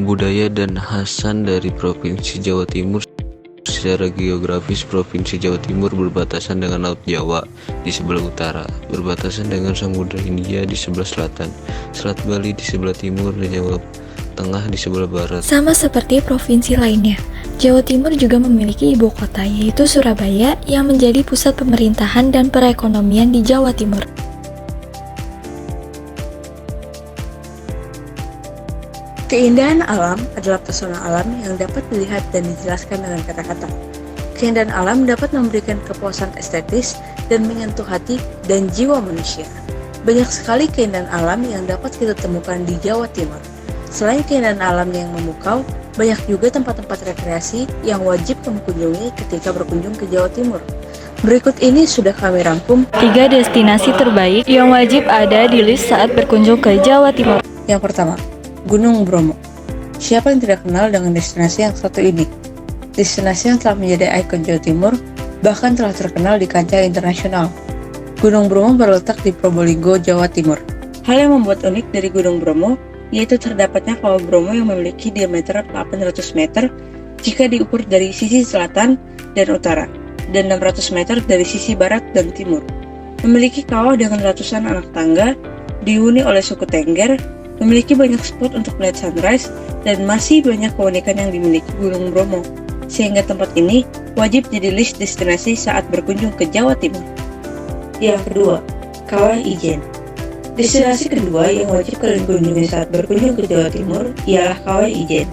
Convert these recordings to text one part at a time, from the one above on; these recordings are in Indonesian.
beragam budaya dan khasan dari Provinsi Jawa Timur. Secara geografis, Provinsi Jawa Timur berbatasan dengan Laut Jawa di sebelah utara, berbatasan dengan Samudra Hindia di sebelah selatan, Selat Bali di sebelah timur, dan Jawa Tengah di sebelah barat. Sama seperti provinsi lainnya, Jawa Timur juga memiliki ibu kota yaitu Surabaya yang menjadi pusat pemerintahan dan perekonomian di Jawa Timur. Keindahan alam adalah pesona alam yang dapat dilihat dan dijelaskan dengan kata-kata. Keindahan alam dapat memberikan kepuasan estetis dan menyentuh hati dan jiwa manusia. Banyak sekali keindahan alam yang dapat kita temukan di Jawa Timur. Selain keindahan alam yang memukau, banyak juga tempat-tempat rekreasi yang wajib kamu kunjungi ketika berkunjung ke Jawa Timur. Berikut ini sudah kami rangkum 3 destinasi terbaik yang wajib ada di list saat berkunjung ke Jawa Timur. Yang pertama, Gunung Bromo. Siapa yang tidak kenal dengan destinasi yang satu ini? Destinasi yang telah menjadi ikon Jawa Timur, bahkan telah terkenal di kancah internasional. Gunung Bromo berletak di Probolinggo, Jawa Timur. Hal yang membuat unik dari Gunung Bromo, yaitu terdapatnya kawah Bromo yang memiliki diameter 800 meter jika diukur dari sisi selatan dan utara, dan 600 meter dari sisi barat dan timur. Memiliki kawah dengan ratusan anak tangga, dihuni oleh suku Tengger, memiliki banyak spot untuk melihat sunrise, dan masih banyak keunikan yang dimiliki Gunung Bromo, sehingga tempat ini wajib jadi list destinasi saat berkunjung ke Jawa Timur. Yang kedua, Kawah Ijen. Destinasi kedua yang wajib kalian kunjungi saat berkunjung ke Jawa Timur ialah Kawah Ijen.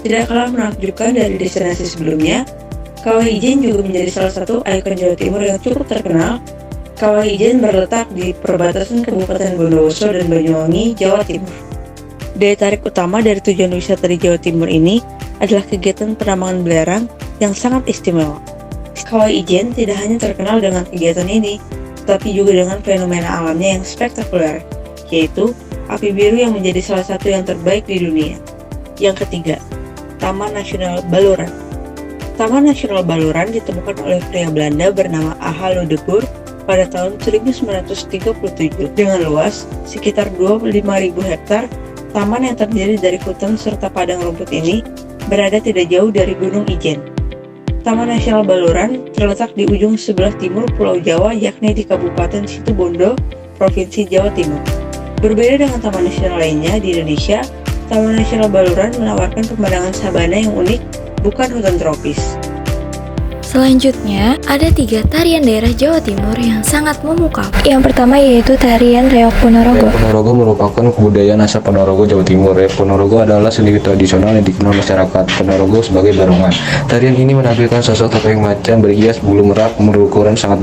Tidak kalah menakjubkan dari destinasi sebelumnya, Kawah Ijen juga menjadi salah satu ikon Jawa Timur yang cukup terkenal. Kawah Ijen berletak di perbatasan Kabupaten Bondowoso dan Banyuwangi, Jawa Timur. Daya tarik utama dari tujuan wisata di Jawa Timur ini adalah kegiatan penambangan belerang yang sangat istimewa. Kawah Ijen tidak hanya terkenal dengan kegiatan ini, tetapi juga dengan fenomena alamnya yang spektakuler, yaitu api biru yang menjadi salah satu yang terbaik di dunia. Yang ketiga, Taman Nasional Baluran. Taman Nasional Baluran ditemukan oleh pria Belanda bernama A.H. Ludeboer pada tahun 1937 dengan luas sekitar 25.000 hektar. Taman yang terdiri dari hutan serta padang rumput ini berada tidak jauh dari Gunung Ijen. Taman Nasional Baluran terletak di ujung sebelah timur Pulau Jawa, yakni di Kabupaten Situbondo, Provinsi Jawa Timur. Berbeda dengan taman nasional lainnya di Indonesia, Taman Nasional Baluran menawarkan pemandangan sabana yang unik, bukan hutan tropis. Selanjutnya, ada 3 tarian daerah Jawa Timur yang sangat memukau. Yang pertama yaitu tarian Reok Ponorogo. Reok Ponorogo merupakan kebudayaan asal Ponorogo, Jawa Timur. Reok Ponorogo adalah seni tradisional yang dikenal masyarakat Ponorogo sebagai barongan. Tarian ini menampilkan sosok topeng macan berhias bulu merak berukuran sangat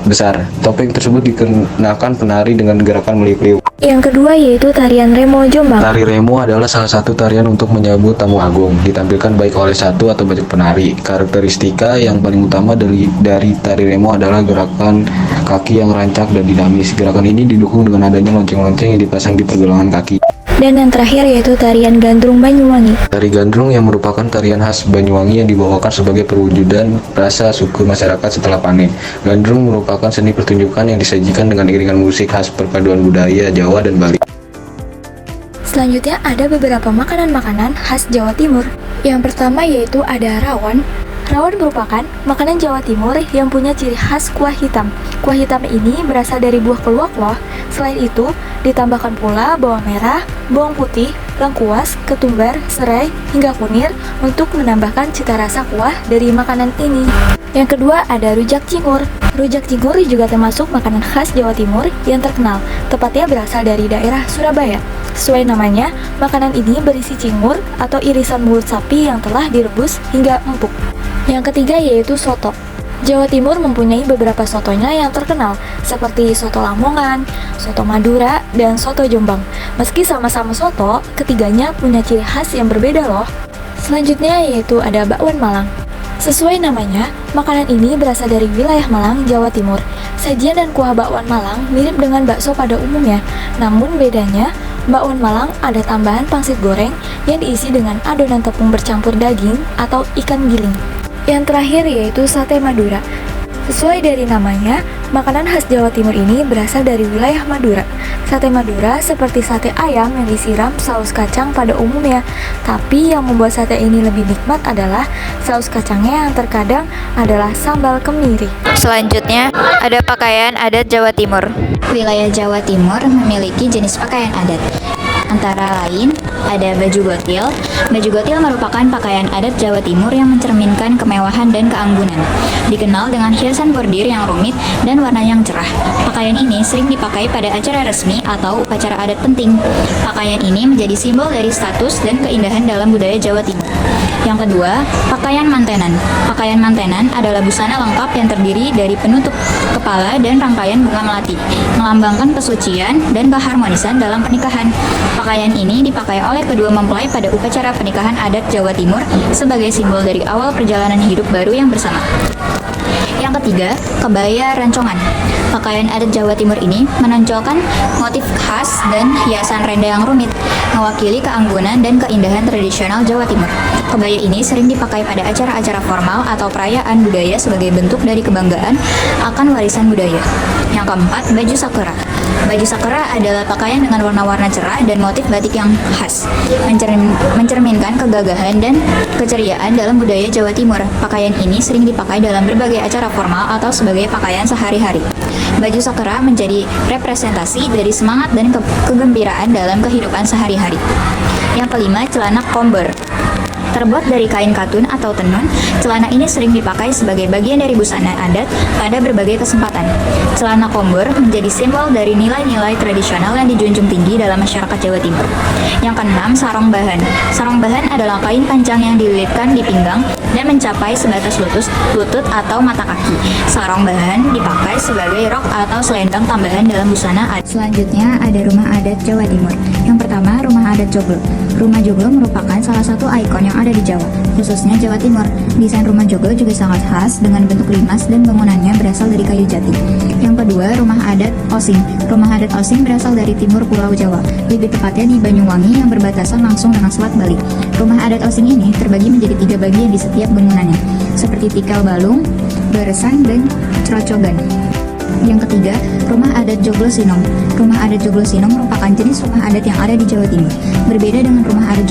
besar. Topeng tersebut dikenakan penari dengan gerakan meliuk-liuk. Yang kedua yaitu tarian Remo Jombang. Tari Remo adalah salah satu tarian untuk menyambut tamu agung, ditampilkan baik oleh satu atau banyak penari. Karakteristika yang paling utama dari tari Remo adalah gerakan kaki yang rancak dan dinamis. Gerakan ini didukung dengan adanya lonceng-lonceng yang dipasang di pergelangan kaki. Dan yang terakhir yaitu tarian Gandrung Banyuwangi. Tari Gandrung yang merupakan tarian khas Banyuwangi yang dibawakan sebagai perwujudan rasa syukur masyarakat setelah panen. Gandrung merupakan seni pertunjukan yang disajikan dengan iringan musik khas perpaduan budaya Jawa dan Bali. Selanjutnya ada beberapa makanan-makanan khas Jawa Timur. Yang pertama yaitu ada rawon. Rawon merupakan makanan Jawa Timur yang punya ciri khas kuah hitam. Kuah hitam ini berasal dari buah keluak loh. Selain itu, ditambahkan pula bawang merah, bawang putih, lengkuas, ketumbar, serai, hingga kunir untuk menambahkan cita rasa kuah dari makanan ini. Yang kedua ada rujak cingur. Rujak cingur juga termasuk makanan khas Jawa Timur yang terkenal, tepatnya berasal dari daerah Surabaya. Sesuai namanya, makanan ini berisi cingur atau irisan mulut sapi yang telah direbus hingga empuk. Yang ketiga yaitu soto. Jawa Timur mempunyai beberapa sotonya yang terkenal, seperti soto Lamongan, soto Madura, dan soto Jombang. Meski sama-sama soto, ketiganya punya ciri khas yang berbeda loh. Selanjutnya yaitu ada bakwan Malang. Sesuai namanya, makanan ini berasal dari wilayah Malang, Jawa Timur. Sajian dan kuah bakwan Malang mirip dengan bakso pada umumnya, namun bedanya, bakwan Malang ada tambahan pangsit goreng yang diisi dengan adonan tepung bercampur daging atau ikan giling. Yang terakhir yaitu sate Madura. Sesuai dari namanya, makanan khas Jawa Timur ini berasal dari wilayah Madura. Sate Madura seperti sate ayam yang disiram saus kacang pada umumnya. Tapi yang membuat sate ini lebih nikmat adalah saus kacangnya yang terkadang adalah sambal kemiri. Selanjutnya, ada pakaian adat Jawa Timur. Wilayah Jawa Timur memiliki jenis pakaian adat. Antara lain, ada baju gotil. Baju gotil merupakan pakaian adat Jawa Timur yang mencerminkan kemewahan dan keanggunan. Dikenal dengan hiasan bordir yang rumit dan warna yang cerah. Pakaian ini sering dipakai pada acara resmi atau upacara adat penting. Pakaian ini menjadi simbol dari status dan keindahan dalam budaya Jawa Timur. Yang kedua, pakaian mantenan. Pakaian mantenan adalah busana lengkap yang terdiri dari penutup kepala dan rangkaian bunga melati, melambangkan kesucian dan keharmonisan dalam pernikahan. Pakaian ini dipakai oleh kedua mempelai pada upacara pernikahan adat Jawa Timur sebagai simbol dari awal perjalanan hidup baru yang bersama. Yang ketiga, kebaya rancongan. Pakaian adat Jawa Timur ini menonjolkan motif khas dan hiasan renda yang rumit, mewakili keanggunan dan keindahan tradisional Jawa Timur. Kebaya ini sering dipakai pada acara-acara formal atau perayaan budaya sebagai bentuk dari kebanggaan akan warisan budaya. Yang keempat, baju sakura. Baju sakura adalah pakaian dengan warna-warna cerah dan motif batik yang khas, mencerminkan kegagahan dan keceriaan dalam budaya Jawa Timur. Pakaian ini sering dipakai dalam berbagai acara formal atau sebagai pakaian sehari-hari. Baju sakura menjadi representasi dari semangat dan kegembiraan dalam kehidupan sehari-hari. Yang kelima, celana komber. Terbuat dari kain katun atau tenun, celana ini sering dipakai sebagai bagian dari busana adat pada berbagai kesempatan. Celana komber menjadi simbol dari nilai-nilai tradisional yang dijunjung tinggi dalam masyarakat Jawa Timur. Yang keenam, sarong bahan. Sarong bahan adalah kain panjang yang dililitkan di pinggang dan mencapai sebatas lutut atau mata kaki. Sarong bahan dipakai sebagai rok atau selendang tambahan dalam busana adat. Selanjutnya ada rumah adat Jawa Timur. Yang pertama, rumah adat Joglo. Rumah Joglo merupakan salah satu ikon yang ada di Jawa, khususnya Jawa Timur. Desain rumah Joglo juga sangat khas dengan bentuk limas dan bangunannya berasal dari kayu jati. Yang kedua, rumah adat Osing. Rumah adat Osing berasal dari timur Pulau Jawa, lebih tepatnya di Banyuwangi yang berbatasan langsung dengan Selat Bali. Rumah adat Osing ini terbagi menjadi 3 bagian di setiap bangunannya, seperti tikal balung, beresan, dan cerocogan. Yang ketiga, rumah adat Joglo Sinong. Rumah adat Joglo Sinong merupakan jenis rumah adat yang ada di Jawa Timur. Berbeda dengan rumah adat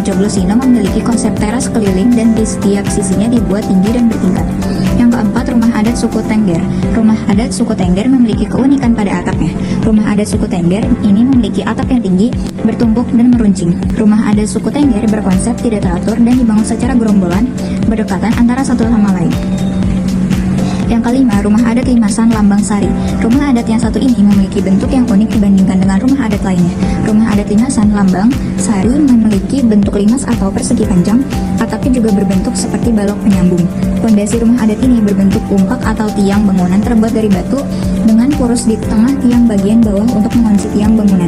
Joglo Sinong memiliki konsep teras keliling dan di setiap sisinya dibuat tinggi dan bertingkat. Yang keempat, rumah adat suku Tengger. Rumah adat suku Tengger memiliki keunikan pada atapnya. Rumah adat suku Tengger ini memiliki atap yang tinggi, bertumpuk, dan meruncing. Rumah adat suku Tengger berkonsep tidak teratur dan dibangun secara gerombolan, berdekatan antara satu sama lain. Yang kelima, rumah adat Limasan Lambang Sari. Rumah adat yang satu ini memiliki bentuk yang unik dibandingkan dengan rumah adat lainnya. Rumah adat Limasan Lambang Sari memiliki bentuk limas atau persegi panjang, atapnya juga berbentuk seperti balok penyambung. Fondasi rumah adat ini berbentuk umpak atau tiang bangunan terbuat dari batu dengan kurus di tengah tiang bagian bawah untuk mengunci tiang bangunan.